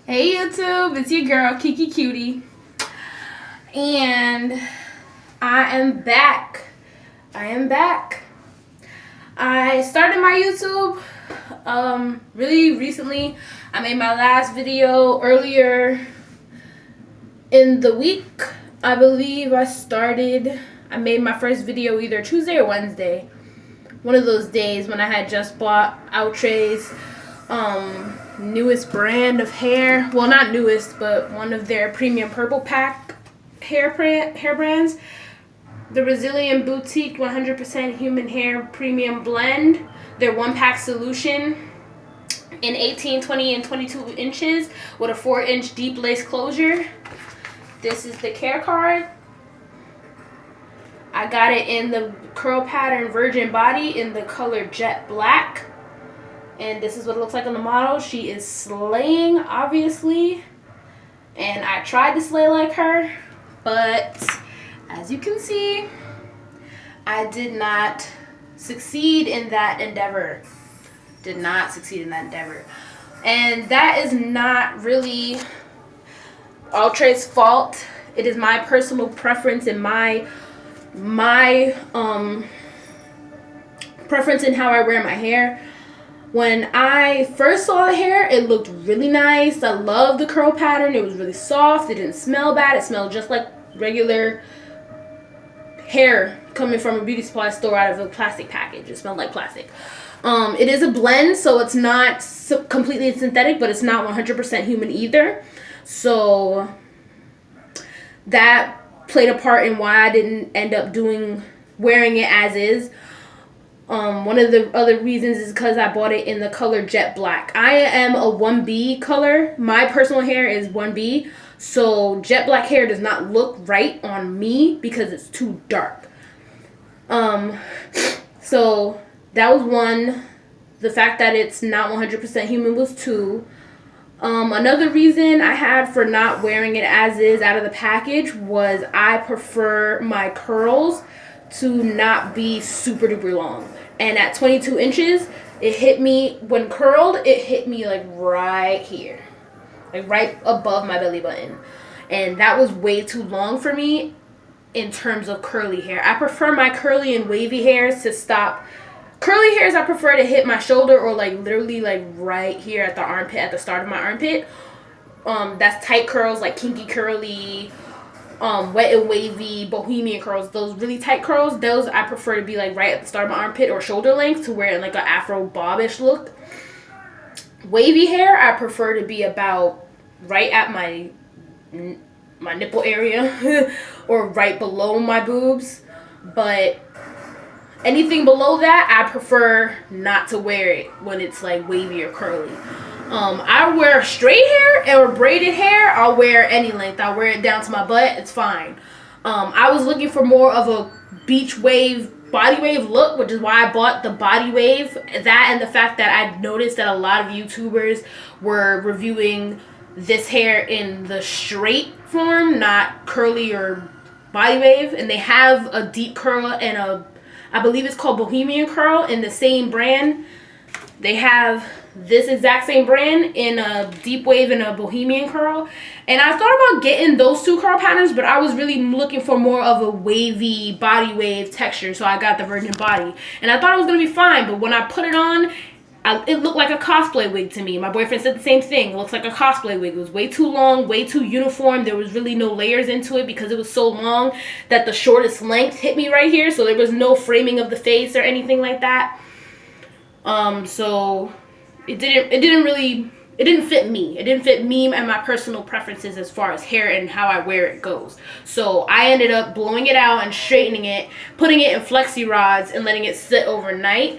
Hey YouTube, it's your girl Kiki Cutie, and I am back. I started my YouTube really recently. I made my last video earlier in the week. I believe I made my first video either Tuesday or Wednesday. One of those days when I had just bought Outre's newest brand of hair. Well, not newest, but one of their premium purple pack hair brands. The Brazilian Boutique 100% Human Hair Premium Blend. Their one pack solution in 18, 20, and 22 inches with a 4-inch deep lace closure. This is the care card. I got it in the curl pattern virgin body in the color jet black. And this is what it looks like on the model. She is slaying, obviously. And I tried to slay like her. But as you can see, I did not succeed in that endeavor. And that is not really Outre's fault. It is my personal preference and my preference in how I wear my hair. When I first saw the hair, it looked really nice. I loved the curl pattern. It was really soft. It didn't smell bad. It smelled just like regular hair coming from a beauty supply store out of a plastic package. It smelled like plastic. It is a blend, so it's not completely synthetic, but it's not 100% human either. So that played a part in why I didn't end up wearing it as is. One of the other reasons is because I bought it in the color jet black. I am a 1B color. My personal hair is 1B. So jet black hair does not look right on me because it's too dark. So that was one. The fact that it's not 100% human was two. Another reason I had for not wearing it as is out of the package was I prefer my curls to not be super duper long. And at 22 inches, it hit me, when curled, it hit me like right here. Like right above my belly button. And that was way too long for me in terms of curly hair. I prefer my curly and wavy hairs to stop. Curly hairs I prefer to hit my shoulder or like literally like right here at the armpit, at the start of my armpit. That's tight curls like kinky curly, wet and wavy, bohemian curls. Those really tight curls, those I prefer to be like right at the start of my armpit or shoulder length to wear like an afro bobbish look. Wavy hair I prefer to be about right at my nipple area or right below my boobs. But anything below that, I prefer not to wear it when it's like wavy or curly. I wear straight hair or braided hair. I'll wear any length. I'll wear it down to my butt. It's fine. I was looking for more of a beach wave, body wave look, which is why I bought the body wave. That and the fact that I noticed that a lot of YouTubers were reviewing this hair in the straight form, not curly or body wave. And they have a deep curl and I believe it's called Bohemian Curl in the same brand. They have this exact same brand in a deep wave and a Bohemian Curl. And I thought about getting those two curl patterns, but I was really looking for more of a wavy body wave texture. So I got the virgin body. And I thought it was going to be fine, but when I put it on, it looked like a cosplay wig to me. My boyfriend said the same thing. It looks like a cosplay wig. It was way too long, way too uniform. There was really no layers into it because it was so long that the shortest length hit me right here. So there was no framing of the face or anything like that. So it didn't fit me. It didn't fit me and my personal preferences as far as hair and how I wear it goes. So I ended up blowing it out and straightening it, putting it in flexi rods and letting it sit overnight.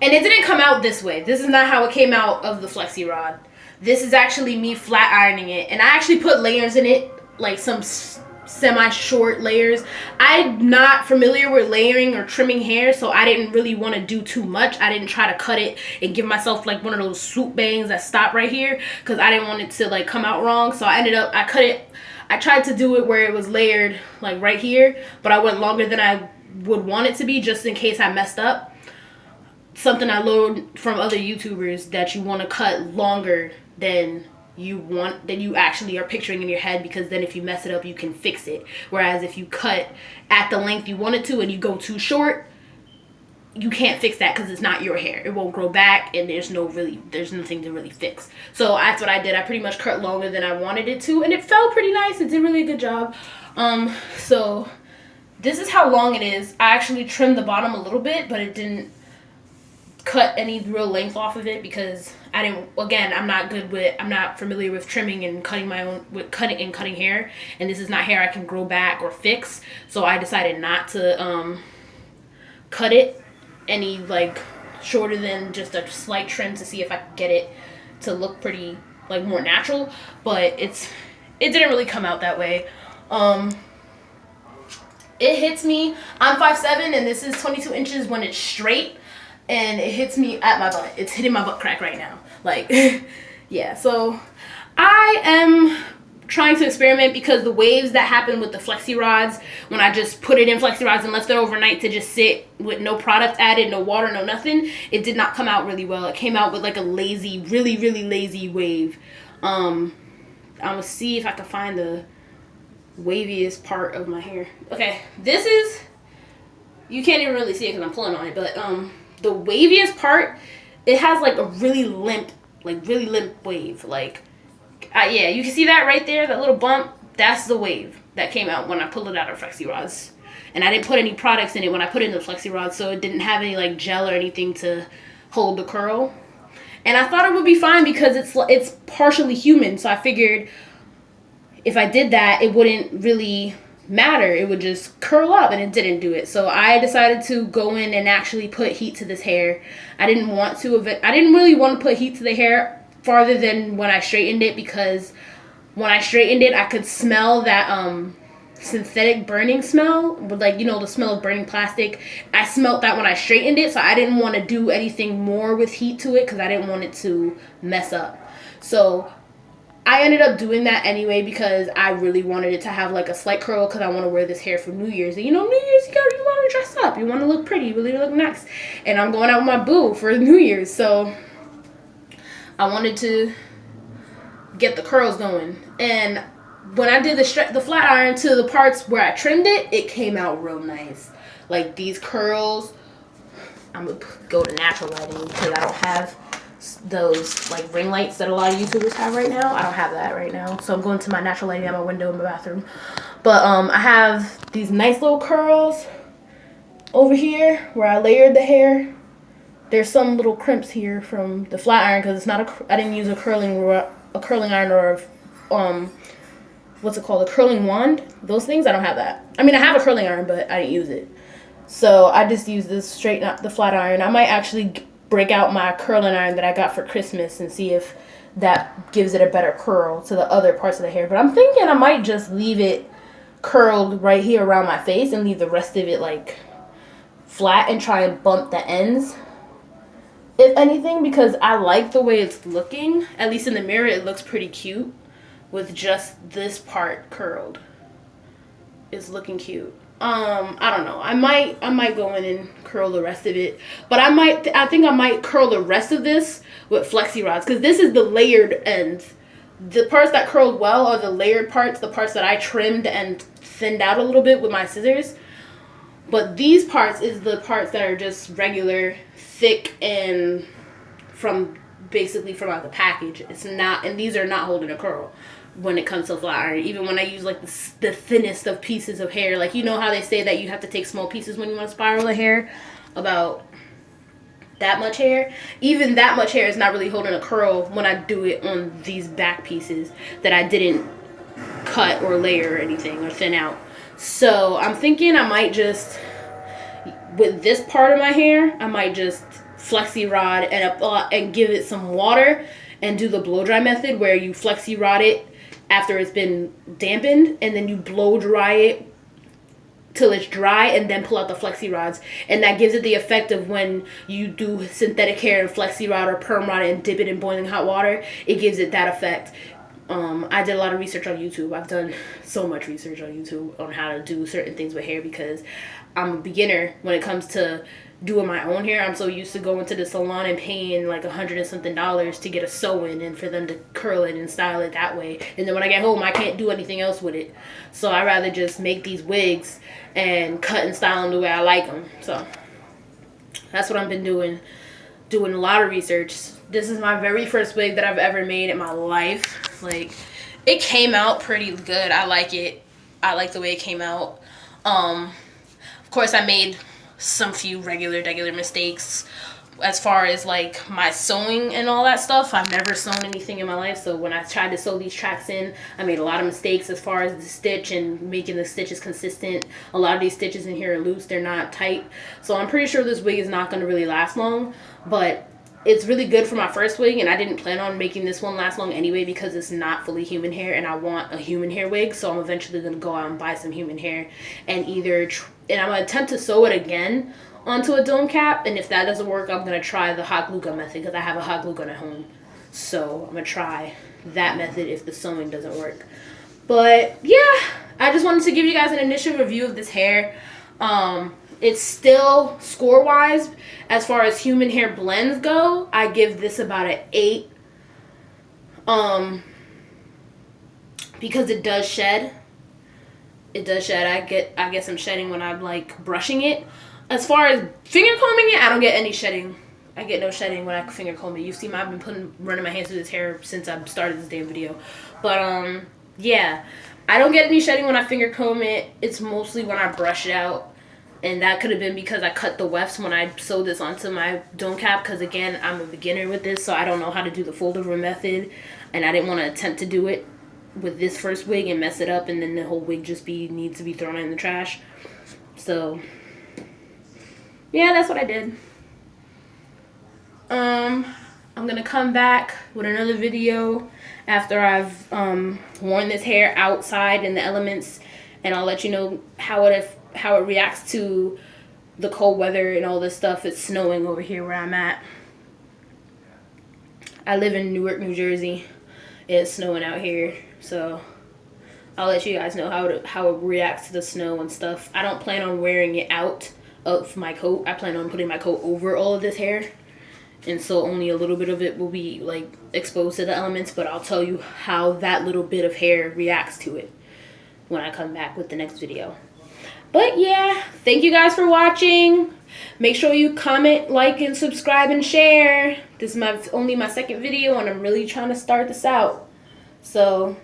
And it didn't come out this way. This is not how it came out of the flexi rod. This is actually me flat ironing it. And I actually put layers in it, like some semi-short layers. I'm not familiar with layering or trimming hair, so I didn't really want to do too much. I didn't try to cut it and give myself like one of those swoop bangs that stop right here because I didn't want it to like come out wrong. So I cut it. I tried to do it where it was layered like right here, but I went longer than I would want it to be just in case I messed up. something I learned from other YouTubers, that you want to cut longer than you actually are picturing in your head, because then if you mess it up, you can fix it. Whereas if you cut at the length you want it to and you go too short, you can't fix that because it's not your hair. It won't grow back, and there's nothing to really fix. So that's what I did. I pretty much cut longer than I wanted it to, and it felt pretty nice. It did really a good job. So this is how long it is. I actually trimmed the bottom a little bit, but it didn't cut any real length off of it because I'm not familiar with trimming and cutting cutting hair, and this is not hair I can grow back or fix. So I decided not to cut it any like shorter than just a slight trim to see if I could get it to look pretty like more natural, but it didn't really come out that way. It hits me, I'm 5'7", and this is 22 inches when it's straight, and it hits me at my butt. It's hitting my butt crack right now, like yeah. So I am trying to experiment because the waves that happen with the flexi rods, when I just put it in flexi rods and left it overnight to just sit with no product added, no water, no nothing, it did not come out really well. It came out with like a lazy, really lazy wave. I'm gonna see if I can find the waviest part of my hair. Okay, this is, you can't even really see it because I'm pulling on it, but the waviest part, it has like a really limp wave, like yeah, you can see that right there, that little bump. That's the wave that came out when I pulled it out of flexi rods. And I didn't put any products in it when I put it in the flexi rods, so it didn't have any like gel or anything to hold the curl. And I thought it would be fine because it's partially human, so I figured if I did that, it wouldn't really matter. It would just curl up, and it didn't do it. So I decided to go in and actually put heat to this hair. I didn't really want to put heat to the hair farther than when I straightened it, because when I straightened it, I could smell that synthetic burning smell, like, you know, the smell of burning plastic. I smelled that when I straightened it, so I didn't want to do anything more with heat to it because I didn't want it to mess up. So I ended up doing that anyway because I really wanted it to have like a slight curl, because I want to wear this hair for New Year's. And you know, New Year's, you want to dress up, you want to look pretty, you really look nice. And I'm going out with my boo for New Year's, so I wanted to get the curls going. And when I did the flat iron to the parts where I trimmed it, it came out real nice. Like these curls, I'm gonna go to natural lighting because I don't have those like ring lights that a lot of YouTubers have right now. I don't have that right now, so I'm going to my natural lighting at my window in my bathroom. But I have these nice little curls over here where I layered the hair. There's some little crimps here from the flat iron because it's not I didn't use a curling iron or what's it called, a curling wand. Those things, I don't have that. I mean, I have a curling iron, but I didn't use it. So I just used this straight up the flat iron. I might actually break out my curling iron that I got for Christmas and see if that gives it a better curl to the other parts of the hair. But I'm thinking I might just leave it curled right here around my face and leave the rest of it like flat and try and bump the ends, if anything, because I like the way it's looking. At least in the mirror, it looks pretty cute with just this part curled. It's looking cute. I don't know. I might go in and curl the rest of it, but I think I might curl the rest of this with flexi rods, because this is the layered ends. The parts that curled well are the layered parts, the parts that I trimmed and thinned out a little bit with my scissors. But these parts is the parts that are just regular, thick, and basically from out the package. It's not, and these are not holding a curl when it comes to flat iron. Even when I use like the thinnest of pieces of hair, like, you know how they say that you have to take small pieces when you want to spiral the hair, about that much hair. Even that much hair is not really holding a curl when I do it on these back pieces that I didn't cut or layer or anything or thin out. So I'm thinking I might just, with this part of my hair, I might just flexi rod and give it some water and do the blow dry method, where you flexi rod it after it's been dampened, and then you blow dry it till it's dry, and then pull out the flexi rods. And that gives it the effect of when you do synthetic hair and flexi rod or perm rod and dip it in boiling hot water, it gives it that effect. I did a lot of research on YouTube. I've done so much research on YouTube on how to do certain things with hair, because I'm a beginner when it comes to doing my own hair. I'm so used to going to the salon and paying like $100 and something to get a sew-in and for them to curl it and style it that way. And then when I get home, I can't do anything else with it. So I rather just make these wigs and cut and style them the way I like them. So that's what I've been doing a lot of research. This is my very first wig that I've ever made in my life. Like, it came out pretty good. I like it. I like the way it came out. Of course, I made some few regular mistakes as far as like my sewing and all that stuff. I've never sewn anything in my life, so when I tried to sew these tracks in, I made a lot of mistakes as far as the stitch and making the stitches consistent. A lot of these stitches in here are loose, they're not tight, so I'm pretty sure this wig is not going to really last long, but it's really good for my first wig, and I didn't plan on making this one last long anyway because it's not fully human hair and I want a human hair wig. So I'm eventually going to go out and buy some human hair and I'm going to attempt to sew it again onto a dome cap, and if that doesn't work, I'm going to try the hot glue gun method because I have a hot glue gun at home. So I'm going to try that method if the sewing doesn't work. But yeah, I just wanted to give you guys an initial review of this hair. It's still, score-wise, as far as human hair blends go, I give this about an 8. Because it does shed. It does shed. I get some shedding when I'm like brushing it. As far as finger combing it, I don't get any shedding. I get no shedding when I finger comb it. You see, I've been running my hands through this hair since I started this damn video. But yeah, I don't get any shedding when I finger comb it. It's mostly when I brush it out. And that could have been because I cut the wefts when I sewed this onto my dome cap. Because, again, I'm a beginner with this, so I don't know how to do the fold-over method. And I didn't want to attempt to do it with this first wig and mess it up. And then the whole wig just needs to be thrown in the trash. So, yeah, that's what I did. I'm going to come back with another video after I've worn this hair outside in the elements. And I'll let you know how it reacts to the cold weather and all this stuff. It's snowing over here where I'm at. I live in Newark, New Jersey. It's snowing out here, so I'll let you guys know how it reacts to the snow and stuff. I don't plan on wearing it out of my coat. I plan on putting my coat over all of this hair, and so only a little bit of it will be like exposed to the elements, but I'll tell you how that little bit of hair reacts to it when I come back with the next video. But yeah, thank you guys for watching. Make sure you comment, like, and subscribe and share. This is only my second video, and I'm really trying to start this out. So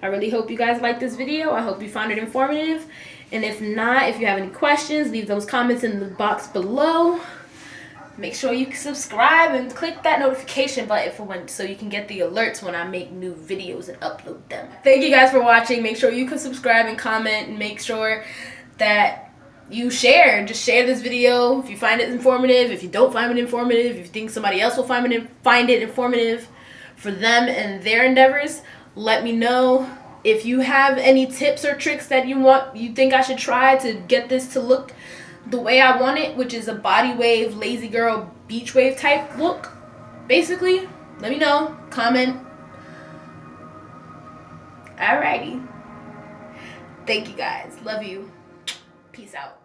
I really hope you guys like this video. I hope you found it informative. And if not, if you have any questions, leave those comments in the box below. Make sure you subscribe and click that notification button so you can get the alerts when I make new videos and upload them. Thank you guys for watching. Make sure you can subscribe and comment, and make sure that you share. Just share this video if you find it informative. If you don't find it informative, if you think somebody else will find it informative for them and their endeavors, let me know. If you have any tips or tricks that you think I should try to get this to look the way I want it, which is a body wave, lazy girl, beach wave type look, basically, let me know. Comment. Alrighty. Thank you guys. Love you. Peace out.